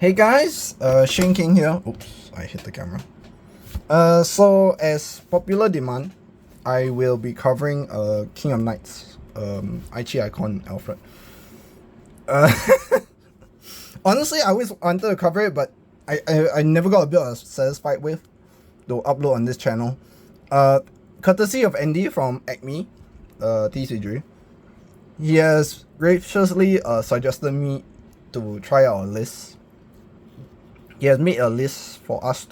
Hey guys, Shane King here. Oops, I hit the camera. So as popular demand, I will be covering King of Knights, Aichi icon Alfred. Uh, Honestly, I always wanted to cover it, but I never got a bit satisfied with to upload on this channel. Courtesy of Andy from Acme, TCG. He has graciously suggested me to try out a list. He has made a list for us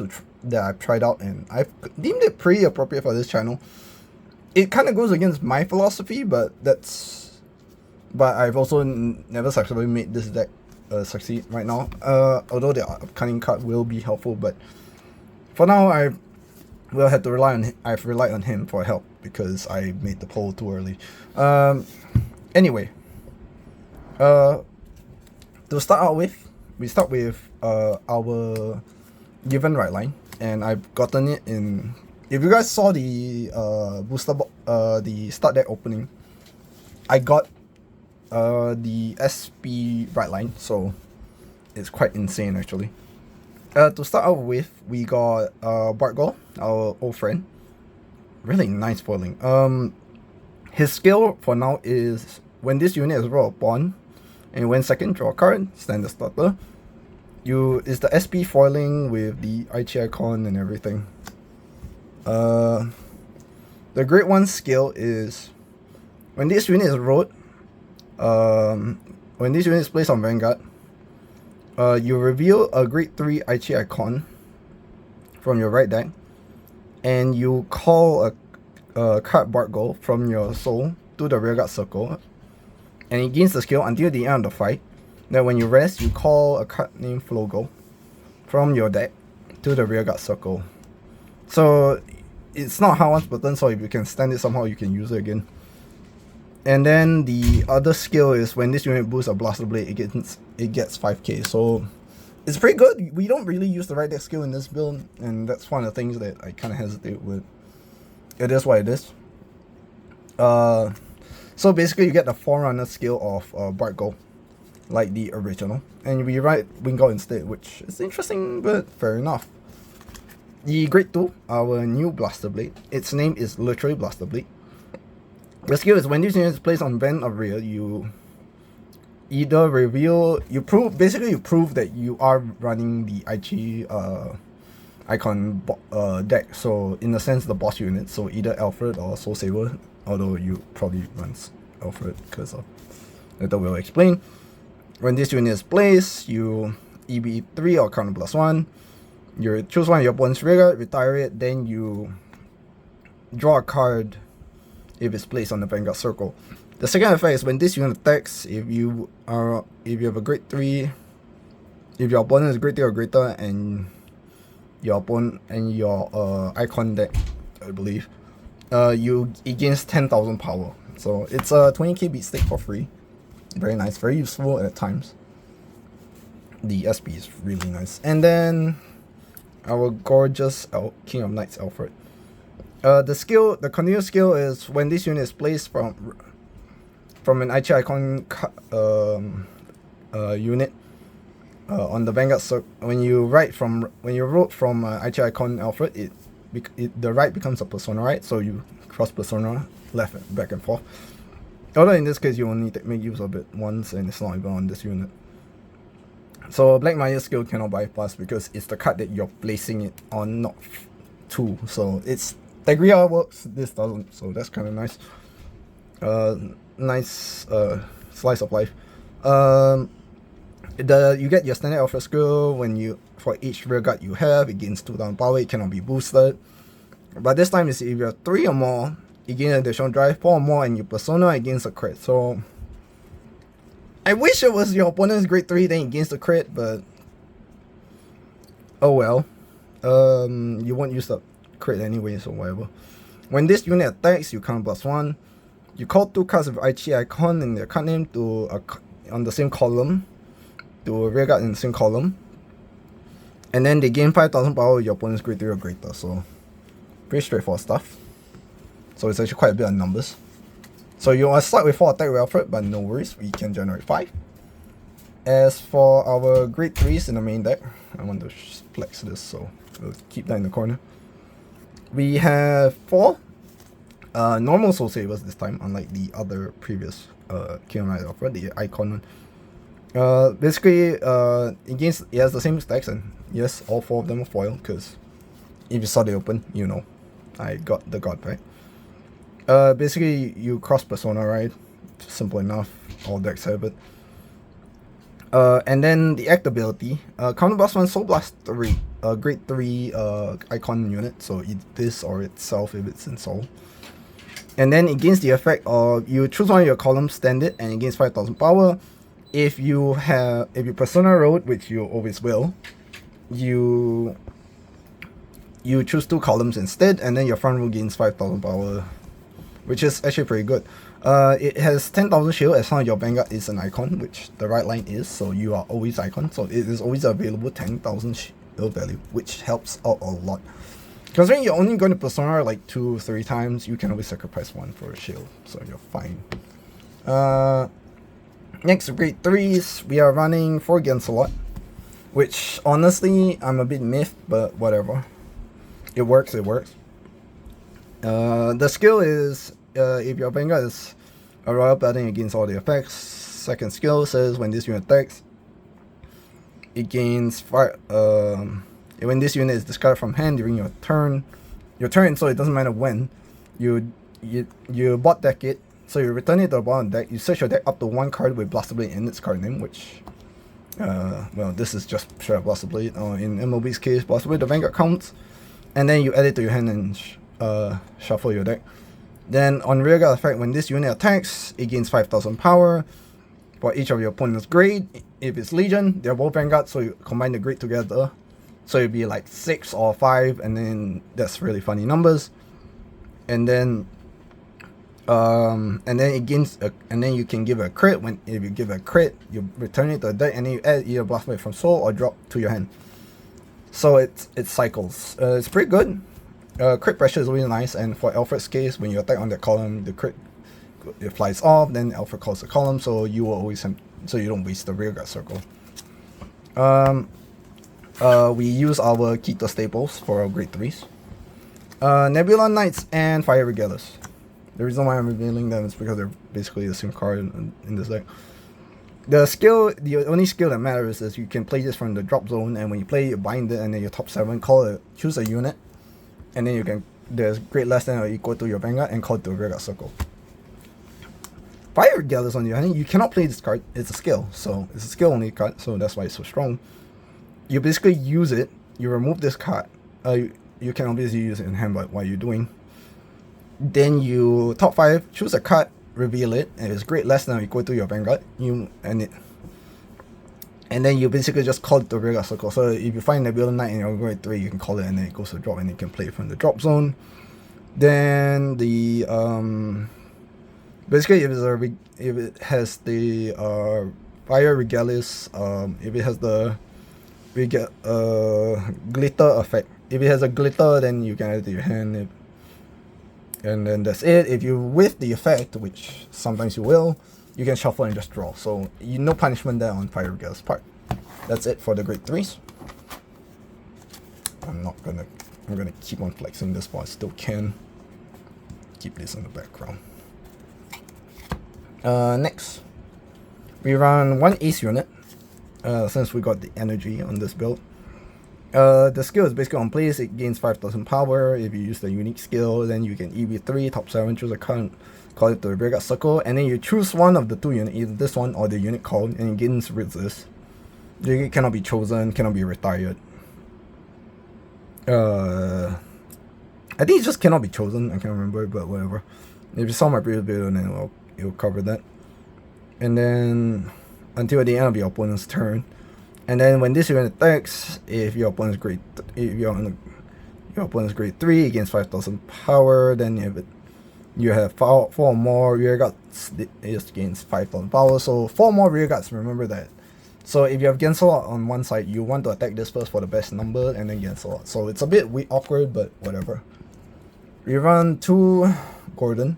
that I've tried out, and I've deemed it pretty appropriate for this channel. It kind of goes against my philosophy, but I've also never successfully made this deck succeed right now. Although the upcoming card will be helpful, but for now I will have to I've relied on him for help because I made the poll too early. Anyway, to start out with, we start with our given right line, and I've gotten it in. If you guys saw the the start deck opening, I got the SP right line, so it's quite insane actually. To start out with, we got Vanguard, our old friend. Really nice foiling. His skill for now is when this unit is rolled upon, and when second, draw a card, standard starter. Is the SP foiling with the Aichi icon and everything. The grade 1 skill is when this unit is rolled, when this unit is placed on Vanguard, you reveal a grade 3 Aichi icon from your right deck, and you call a card Vanguard from your soul to the rearguard circle, and it gains the skill until the end of the fight. Then when you rest, you call a card named Flogo from your deck to the rearguard circle. So it's not hard once button, so if you can stand it somehow, you can use it again. And then the other skill is when this unit boosts a Blaster Blade, it gets 5k. So it's pretty good. We don't really use the right deck skill in this build, and that's one of the things that I kind of hesitate with. It is what it is. So basically, you get the Forerunner skill of Vanguard, like the original, and we write Vanguard instead, which is interesting, but fair enough. The grade 2, our new Blaster Blade. Its name is literally Blaster Blade. The skill is when this unit is placed on Van of Rear, you either reveal, you prove that you are running the Aichi icon deck. So in a sense, the boss unit. So either Alfred or Soul Saver, although you probably runs Alfred because of later we'll explain. When this unit is placed, you EB 3 or counter +1. You choose one of your opponent's rearguard, retire it, then you draw a card if it's placed on the Vanguard circle. The second effect is when this unit attacks, if you have a grade 3, if your opponent is grade 3 or greater, and your opponent and your icon deck, I believe, it gains 10,000 power. So it's a 20k beat stick for free. Very nice, very useful at times. The SP is really nice. And then our gorgeous King of Knights Alfred. The continuous skill is when this unit is placed from an Aichi icon unit on the Vanguard circle. When you wrote from Aichi icon Alfred, the right becomes a persona, right? So you cross persona left and back and forth. Although in this case you only make use of it once, and it's not even on this unit. So Black Maya's skill cannot bypass because it's the card that you're placing it on, not to. So it's Tegria works, this doesn't, so that's kind of nice. Nice slice of life. You get your standard Alpha skill for each rearguard you have, it gains 2,000 power, it cannot be boosted. But this time, if you have 3 or more, it gains additional drive, 4 or more, and your persona, it gains a crit. So I wish it was your opponent's grade 3, then it gains the crit, but oh well. You won't use the crit anyway, so whatever. When this unit attacks, you count +1. You call 2 cards with Aichi icon and their card name on the same column, to a rearguard in the same column, and then they gain 5,000 power with your opponent's grade 3 or greater. So pretty straightforward stuff. So it's actually quite a bit of numbers. So you want to start with 4 attack with Alfred, but no worries, we can generate 5. As for our grade 3s in the main deck, I want to flex this, so we'll keep that in the corner. We have 4 normal Soul Savers this time, unlike the other previous King of Knights Alfred, the icon one. Basically, against, it has the same stacks, and yes, all 4 of them are foil, because if you saw the open, you know, I got the Cardfight. Basically, you cross Persona, right? Simple enough, all decks have it. And then the act ability, Counterblast 1, Soul Blast 3, grade 3 icon unit, so this or itself if it's in Soul. And then against the effect of, you choose one of your columns, stand it, and against 5000 power, if you Persona Road, which you always will, you choose 2 columns instead, and then your front row gains 5000 power, which is actually pretty good. It has 10,000 shield as long as your Vanguard is an icon, which the right line is, so you are always icon, so it is always available 10,000 shield value, which helps out a lot. Because when you're only going to Persona like 2-3 times, you can always sacrifice 1 for a shield, so you're fine. Next, grade 3s, we are running 4 Gancelot, which honestly, I'm a bit miffed, but whatever. It works, it works. The skill is, if your Vanguard is a royal paladin against all the effects, second skill says when this unit attacks, it gains 5, when this unit is discarded from hand during your turn, so it doesn't matter when, you bot deck it, so you return it to the bottom of the deck, you search your deck up to 1 card with Blaster Blade in its card name, which, well, this is just straight up Blaster Blade, in MLB's case, Blaster Blade, the Vanguard counts, and then you add it to your hand and shuffle your deck. Then on rearguard effect, when this unit attacks, it gains 5000 power for each of your opponent's grade. If it's Legion, they're both Vanguard, so you combine the grade together. So it'd be like 6 or 5, and then that's really funny numbers. And then it gains and then you can give a crit. If you give a crit, you return it to the deck, and then you add either Blast Blade from Soul or drop to your hand. So it cycles. It's pretty good. Crit pressure is really nice, and for Alfred's case, when you attack on that column, the crit, it flies off, then Alfred calls the column, so you will always so you don't waste the rearguard circle. We use our Keto staples for our grade 3s. Nebula Knights and Fire Regalas. The reason why I'm revealing them is because they're basically the same card in this deck. The only skill that matters is you can play this from the drop zone, and when you play, you bind it, and then your top 7, choose a unit, and then you can, there's grade less than or equal to your Vanguard, and call it the rearguard circle. Fire Regalas on the other hand, you cannot play this card, it's a skill, so it's a skill only card, so that's why it's so strong. You basically use it, you remove this card, you can obviously use it in hand, but what are you doing? Then you top 5, choose a card, reveal it, and it's grade less than or equal to your Vanguard, and then you basically just call it the rearguard circle. So if you find Nebula Knight in your grade 3, you can call it, and then it goes to drop, and you can play it from the drop zone. Then the basically if it has the Fire Regalis, if it has the glitter effect. If it has a glitter, then you can add it to your hand, and then that's it. If you whiff the effect, which sometimes you will, you can shuffle and just draw. So no punishment there on Fire Regalis' part. That's it for the grade 3s. I'm gonna keep on flexing this, but I still can keep this in the background. Next, we run 1 Ace unit. Since we got the energy on this build. The skill is basically on place, it gains 5000 power. If you use the unique skill, then you can EV3, top 7, choose a card, call it the rearguard circle, and then you choose one of the 2 units, either this one or the unit called, and it gains resist. It cannot be chosen, cannot be retired. I think it just cannot be chosen, I can't remember, but whatever. If you saw my previous video, then it'll cover that. And then until the end of your opponent's turn, and then when this unit attacks, if your opponent's grade 3 against 5000 power, then you have 4 more rearguards, it gains 5000 power, so 4 more rearguards, remember that. So if you have Gancelot on one side, you want to attack this first for the best number, and then Gancelot. So it's a bit awkward, but whatever. We run 2 Gordon.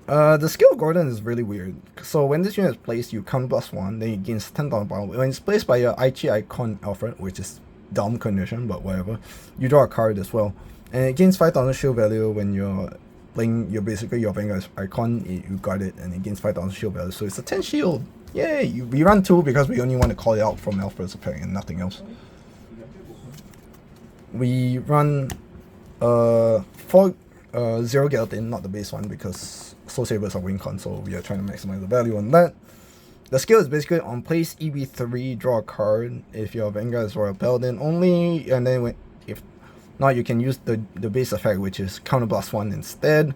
The skill Gordon is really weird. So when this unit is placed, you count +1, then it gains 10,000 power. When it's placed by your Aichi icon Alfred, which is dumb condition, but whatever, you draw a card as well. And it gains 5,000 shield value when you're playing basically your Vanguard icon, you got it, and it gains 5,000 shield value. So it's a 10 shield. Yay! We run 2 because we only want to call it out from Alfred's effect and nothing else. We run 4 0 Gelatin, not the base one, because Soul Sabers are win con, so we are trying to maximize the value on that. The skill is basically on place EB3, draw a card if your Vanguard is Royal Paladin only, and then if not, you can use the base effect, which is counter +1 instead,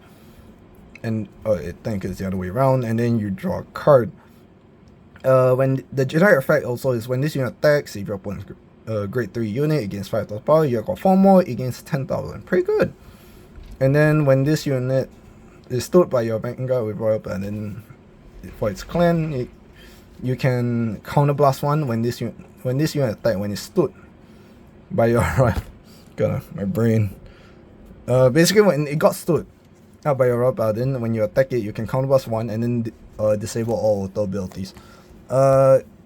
and I think it's the other way around, and then you draw a card. When the generic effect also is when this unit attacks, if your opponent's grade 3 unit against 5,000 power, you got 4 more against 10,000. Pretty good. And then when this unit is stood by your Vanguard with Royal Paladin for its clan, you can counter +1 when this unit attack when it's stood by your my brain. Basically when it got stood by your Royal Paladin, when you attack it, you can counter +1 and then disable all auto abilities.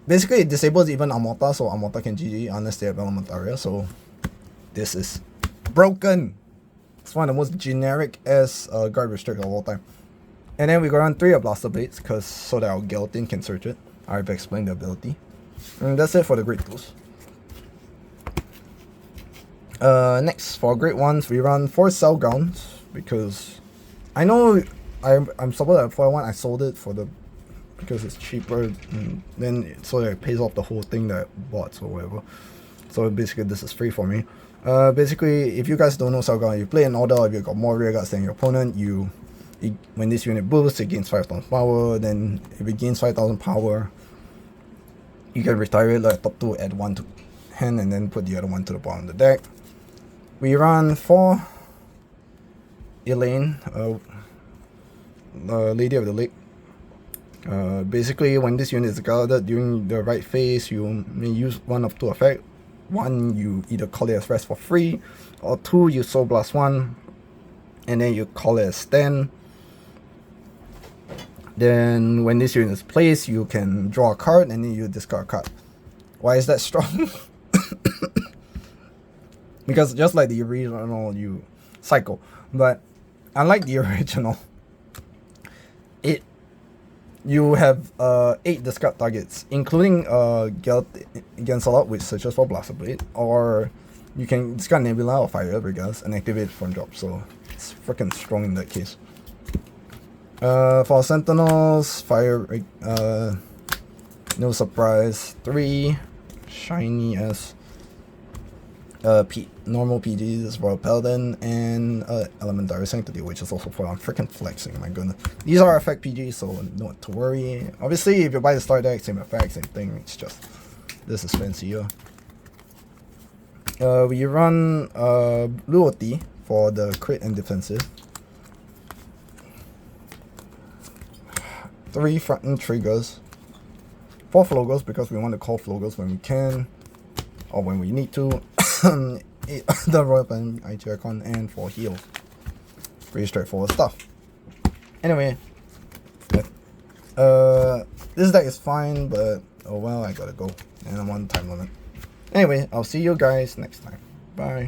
Basically it disables even Amorta, so Amorta can GG unless they have element area, so this is broken. It's one of the most generic as guard restrict of all time. And then we go around 3 of Blaster Blades, so that our Gelatin can search it. I've explained the ability. And that's it for the grade 2s. Next, for grade 1s, we run 4 Cell Gowns, because I know I'm supposed to have 4-1, I sold it because it's cheaper, and then so that it pays off the whole thing that I bought or whatever. So basically this is free for me. Basically, if you guys don't know Cell Gown, you play an order, if you got more rear guards than your opponent, when this unit boosts, it gains 5,000 power, then if it gains 5,000 power, you can retire it like top 2, add 1 to hand, and then put the other 1 to the bottom of the deck. We run 4 Elaine, Lady of the Lake. Basically, when this unit is guarded during the right phase, you may use one of 2 effects. 1, you either call it as rest for free, or 2, you soul +1, and then you call it as stand. Then when this unit is placed, you can draw a card and then you discard a card. Why is that strong? Because just like the original, you cycle, but unlike the original, you have 8 discard targets, including Gansalot, which searches for Blaster Blade, or you can discard Nebula or Fire Brigas and activate it from drop, so it's freaking strong in that case. For Sentinels, Fire, no surprise, 3 shiny as normal PGs, Royal Paladin, and Elementary Sanctity, which is also 4. I'm freaking flexing, my goodness. These are effect PGs, so not to worry. Obviously, if you buy the star deck, same effect, same thing. It's just this is fancier. We run Blue OT for the crit and defensive. 3 front-end triggers. 4 Flogos because we want to call Flogos when we can, or when we need to. The Royal Paladin Aichi icon, and 4 heals. Pretty straightforward stuff. Anyway, this deck is fine, but oh well, I gotta go, and I'm on time limit. Anyway, I'll see you guys next time. Bye.